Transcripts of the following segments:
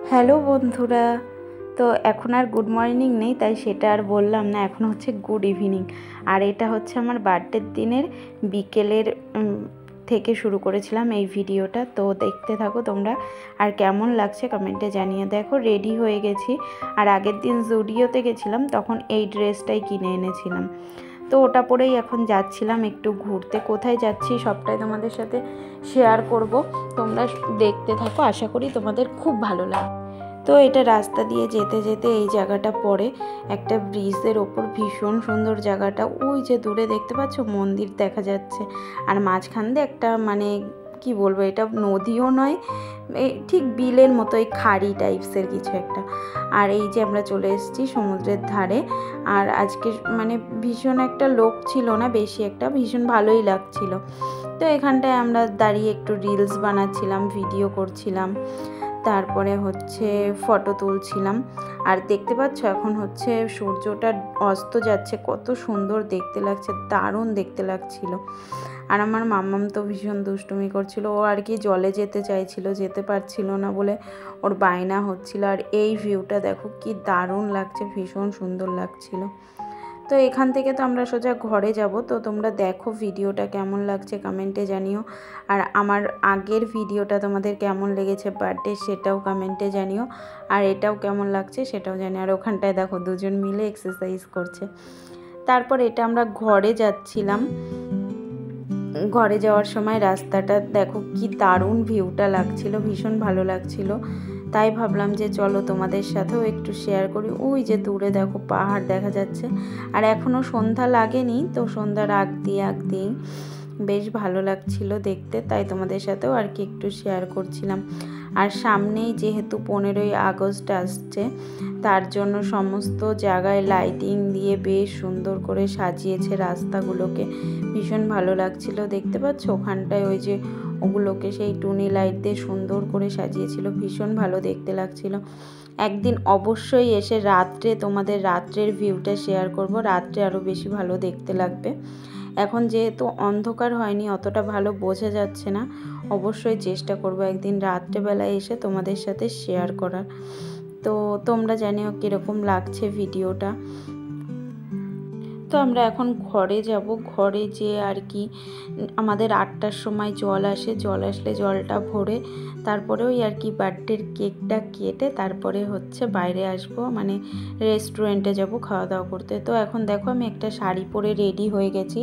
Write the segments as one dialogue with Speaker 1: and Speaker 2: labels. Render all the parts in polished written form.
Speaker 1: Hello বন্ধুরা, তো এখন আর গুড মর্নিং নেই, তাই সেটা আর বললাম না। এখন হচ্ছে গুড ইভিনিং। আর এটা হচ্ছে আমার বার্থডের দিনের বিকেলের থেকে শুরু করেছিলাম এই ভিডিওটা। তো দেখতে থাকো তোমরা, আর কেমন লাগছে কমেন্টে জানিয়ে। দেখো রেডি হয়ে গেছি, আর আগের দিন জুডিওতে গেছিলাম, তখন এই ড্রেসটাই কিনে এনেছিলাম। তো ওটা পরেই এখন যাচ্ছিলাম একটু ঘুরতে। কোথায় যাচ্ছি সবটাই তোমাদের সাথে শেয়ার করব, তোমরা দেখতে থাকো। আশা করি তোমাদের খুব ভালো লাগবে। তো এটা রাস্তা দিয়ে যেতে যেতে এই জায়গাটা পড়ে একটা ব্রিজের ওপর। ভীষণ সুন্দর জায়গাটা। ওই যে দূরে দেখতে পাচ্ছ মন্দির দেখা যাচ্ছে, আর মাঝখান দিয়ে একটা মানে কি বলবো, এটা নদীও নয়, ঠিক বিলের মতো, এই খাড়ি টাইপসের কিছু একটা। আর এই যে আমরা চলে এসেছি সমুদ্রের ধারে। আর আজকে মানে ভীষণ একটা লোক ছিল না, বেশি একটা, ভীষণ ভালোই লাগছিল। তো এখানটায় আমরা দাঁড়িয়ে একটু রিলস বানাচ্ছিলাম, ভিডিও করছিলাম, তারপরে হচ্ছে ফটো তুলছিলাম। আর দেখতে পাচ্ছ এখন হচ্ছে সূর্যটা অস্ত যাচ্ছে, কত সুন্দর দেখতে লাগছে, দারুণ দেখতে লাগছিল। আর আমার মাম্মাম তো ভীষণ দুষ্টুমি করছিল, ও আর কি জলে যেতে চাইছিল, যেতে পারছিল না বলে ওর বায়না হচ্ছিল। আর এই ভিউটা দেখো কি দারুণ লাগছে, ভীষণ সুন্দর লাগছিল। তো এখান থেকে তো আমরা সোজা ঘরে যাব। তো তোমরা দেখো ভিডিওটা কেমন লাগছে কমেন্টে জানিও। আর আমার আগের ভিডিওটা তোমাদের কেমন লেগেছে বার্থডে, সেটাও কমেন্টে জানিও। আর এটাও কেমন লাগছে সেটাও জানিও। আর ওখানটায় দেখো দুজন মিলে এক্সারসাইজ করছে। তারপর এটা আমরা ঘরে যাচ্ছিলাম। ঘরে যাওয়ার সময় রাস্তাটা দেখো কি দারুণ ভিউটা লাগছিল, ভীষণ ভালো লাগছিল। তাই ভাবলাম যে চলো তোমাদের সাথেও একটু শেয়ার করি। ওই যে দূরে দেখো পাহাড় দেখা যাচ্ছে। আর এখনও সন্ধ্যা লাগেনি, তো সন্ধ্যার আগ দিয়েই বেশ ভালো লাগছিল দেখতে, তাই তোমাদের সাথেও আর কি একটু শেয়ার করছিলাম। আর সামনেই যেহেতু 15ই আগস্ট আসছে, তার জন্য সমস্ত জায়গায় লাইটিং দিয়ে বেশ সুন্দর করে সাজিয়েছে রাস্তাগুলোকে। ভীষণ ভালো লাগছিল দেখতে পাচ্ছ, ওখানটায় ওই যে ওগুলোকে সেই টুনি লাইট দিয়ে সুন্দর করে সাজিয়েছিল, ভীষণ ভালো দেখতে লাগছিল। একদিন অবশ্যই এসে রাত্রে তোমাদের রাত্রের ভিউটা শেয়ার করব, রাত্রে আরও বেশি ভালো দেখতে লাগবে। এখন যেহেতু অন্ধকার হয়নি, অতটা ভালো বোঝা যাচ্ছে না। অবশ্যই চেষ্টা করব একদিন রাত্রেবেলায় এসে তোমাদের সাথে শেয়ার করার। তো তোমরা জানিও কীরকম লাগছে ভিডিওটা। তো আমরা এখন ঘরে যাব। ঘরে যেয়ে আর কি আমাদের 8টার সময় জল আসে, জল আসলে জলটা ভরে তারপরে ওই আর কি বার্থডের কেকটা কেটে তারপরে হচ্ছে বাইরে আসব, মানে রেস্টুরেন্টে যাব খাওয়া দাওয়া করতে। তো এখন দেখো আমি একটা শাড়ি পরে রেডি হয়ে গেছি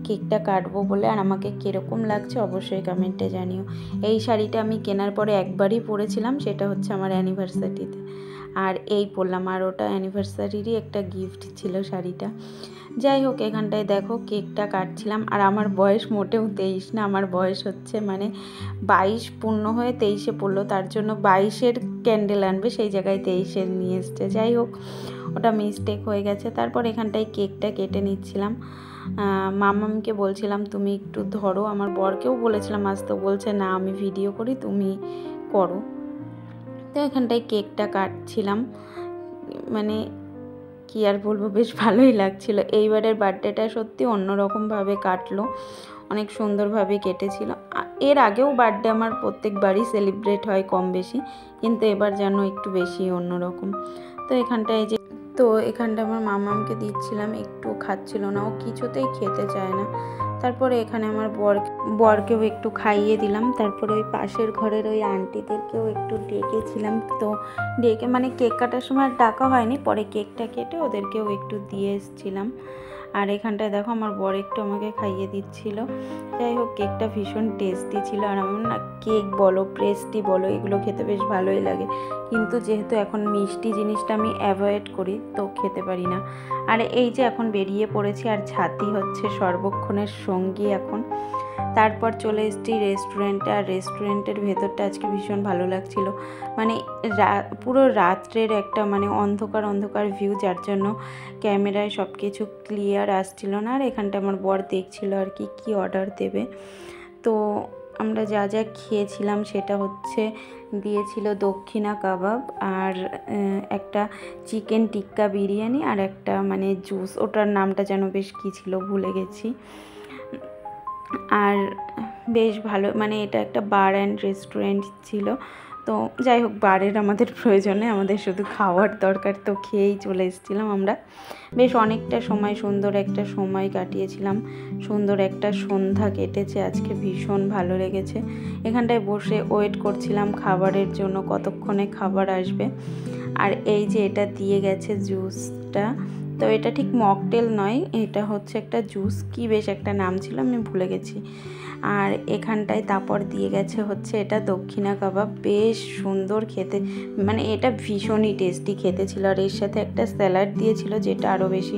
Speaker 1: কেকটা কাটবো বলে। আর আমাকে কীরকম লাগছে অবশ্যই কমেন্টে জানিও। এই শাড়িটা আমি কেনার পরে একবারই পরেছিলাম, সেটা হচ্ছে আমার অ্যানিভার্সারিতে, আর এই পরলাম। আর ওটা অ্যানিভার্সারিরই একটা গিফট ছিল শাড়িটা। যাই হোক, এখানটায় দেখো কেকটা কাটছিলাম। আর আমার বয়স মোটেও 23 না, আমার বয়স হচ্ছে মানে 22 পূর্ণ হয়ে 23-এ পড়লো, তার জন্য 22-এর ক্যান্ডেল আনবে, সেই জায়গায় 23-এর নিয়ে এসছে। যাই হোক, ওটা মিস্টেক হয়ে গেছে। তারপর এখানটায় কেকটা কেটে নিচ্ছিলাম। মামামকে বলছিলাম তুমি একটু ধরো, আমার বরকেও বলেছিলাম আসতে, বলছে না আমি ভিডিও করি, তুমি করো। তো এখানটায় কেকটা কাটছিলাম, মানে কি আর বলবো, বেশ ভালোই লাগছিল। এইবারের বার্থডেটা সত্যি অন্যরকমভাবে কাটলো, অনেক সুন্দরভাবে কেটেছিল। এর আগেও বার্থডে আমার প্রত্যেকবারই সেলিব্রেট হয় কম বেশি, কিন্তু এবার যেন একটু বেশি অন্যরকম। তো এখানটা আমার মামামকে দিচ্ছিলাম, একটু খাচ্ছিল না, ও কিছুতেই খেতে চায় না। তারপরে এখানে আমার বরকেও একটু খাইয়ে দিলাম। তারপরে ওই পাশের ঘরের ওই আন্টিদেরকেও একটু ডেকেছিলাম। তো ডেকে মানে কেক কাটার সময় ডাকা হয়নি, পরে কেকটা কেটে ওদেরকেও একটু দিয়ে এসেছিলাম। আর এখানটায় দেখো আমার বর একটু আমাকে খাইয়ে দিচ্ছিল। যাই হোক, কেকটা ভীষণ টেস্টি ছিল। আর আমার না কেক বলো পেস্ট্রি বলো এগুলো খেতে বেশ ভালোই লাগে, কিন্তু যেহেতু এখন মিষ্টি জিনিসটা আমি অ্যাভয়েড করি, তো খেতে পারি না। আর এই যে এখন বেরিয়ে পড়েছি, আর ছাতি হচ্ছে সর্বক্ষণের সঙ্গী এখন। তারপর চলে এসেছি রেস্টুরেন্টে। আর রেস্টুরেন্টের ভেতরটা আজকে ভীষণ ভালো লাগছিল, মানে পুরো রাত্রের একটা মানে অন্ধকার ভিউ, যার জন্য ক্যামেরায় সব কিছু ক্লিয়ার আসছিল না। আর এখানটা আমার বর দেখছিল আর কি অর্ডার দেবে। তো আমরা যা যা খেয়েছিলাম সেটা হচ্ছে দিয়েছিল দক্ষিণা কাবাব, আর একটা চিকেন টিক্কা বিরিয়ানি, আর একটা মানে জুস, ওটার নামটা যেন বেশ কী ছিল ভুলে গেছি। আর বেশ ভালো, মানে এটা একটা বার অ্যান্ড রেস্টুরেন্ট ছিল। তো যাই হোক, বারের আমাদের প্রয়োজনে আমাদের শুধু খাওয়ার দরকার, তো খেয়েই চলে এসেছিলাম আমরা। বেশ অনেকটা সময়, সুন্দর একটা সময় কাটিয়েছিলাম, সুন্দর একটা সন্ধ্যা কেটেছে আজকে, ভীষণ ভালো লেগেছে। এখানটায় বসে ওয়েট করছিলাম খাবারের জন্য, কতক্ষণে খাবার আসবে। আর এই যে এটা দিয়ে গেছে জুসটা, তো এটা ঠিক মকটেল নয়, এটা হচ্ছে একটা জুস, কি বেশ একটা নাম ছিল, আমি ভুলে গেছি। আর এখানটায় তারপর দিয়ে গেছে হচ্ছে এটা দক্ষিণা কাবাব, বেশ সুন্দর খেতে, মানে এটা ভীষণই টেস্টি খেতে ছিল। আর এর সাথে একটা স্যালাড দিয়েছিল যেটা আরও বেশি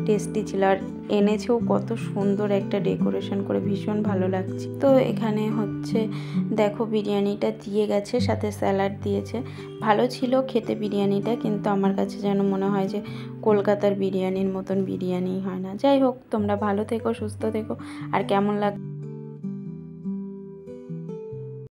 Speaker 1: টেস্টি ছিল। আর এনেছেও কত সুন্দর একটা ডেকোরেশন করে, ভীষণ ভালো লাগছে। তো এখানে হচ্ছে দেখো বিরিয়ানিটা দিয়ে গেছে, সাথে স্যালাড দিয়েছে। ভালো ছিল খেতে বিরিয়ানিটা, কিন্তু আমার কাছে যেন মনে হয় যে কলকাতার বিরিয়ানির মতন বিরিয়ানি হয় না। যাই হোক, তোমরা ভালো থেকো, সুস্থ থেকো। আর কেমন লাগ